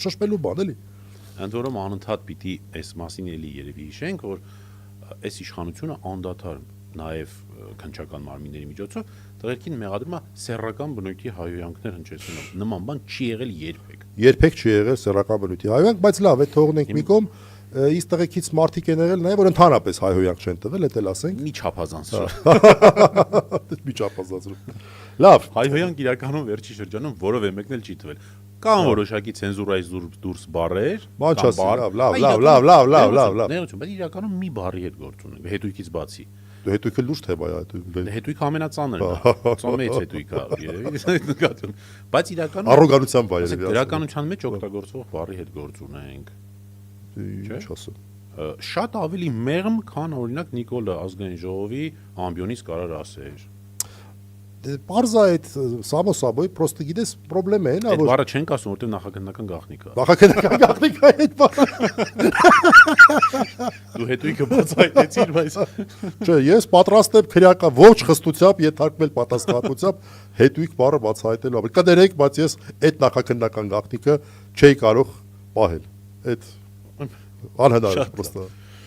շշպելու բան էլի։ Ընդ որում անընդհատ պիտի այս մասին էլի երևի հիշենք, որ այս իշխանությունը անդադար նաև քննչական մարմինների միջոցով տղերքին մեղադրում է սեռական բնույթի հայհոյանքներ հնչեցնում։ Նման բան չի եղել երբեք։ Երբեք չի եղել սեռական բնույթի հայհոյանք, բայց լավ է թողնենք մի կողմ, իսկ տղեկից մարդիկ են եղել նաև որ ընդհանրապես հայհոյանք չեն տվել, դա էլ ասենք։ Մի չափազանցրու։ Մի չափազանցրու։ Լավ, Հայհոյանք իրականում վերջի շրջանում որևէ մեկն էլ չի տվել։ Կան որոշակի ցենզուրայից դուրս բառեր, բան չասի, լավ։ Ներողություն, բայց իրականում մի բառի հետ գործ ունենք, հետույքից բացի։ Դու հետույքը լուրջ թեմա է, Հետույքը ամենածանրն է, ծոմեծ հետույք է, երևի։ Բայց իրականում առոգանությամբ է երևի։ գրականության մեջ օգտագործվող բառի հետ գործ ունենք։ Ինչ ասեմ։ Շատ ավելի մեղմ, քան օրինակ Նիկոլը ազգային ժողովի ամբիոնից կարար ասեր։ Պարզա այդ Սամո Սաբոյի պրոստը գիտես պրոբլեմ է, նա Այդ բառը չենք ասում, որտեղ նախագնական գաղտնիք է։ նախագնական գաղտնիք է այդ բառը։ Դու հետույքը բացահայտեցիր, բայց Չէ, ես պատրաստ եմ քրեական ողջ խստությամբ ենթարկվել պատասխանատվությամբ հետույք բառը բացահայտելու համար։ Կներեք, բայց ես այդ նախագնական գաղտնիքը չէի կարող պահել։ Այդ անհնար է պրոստը։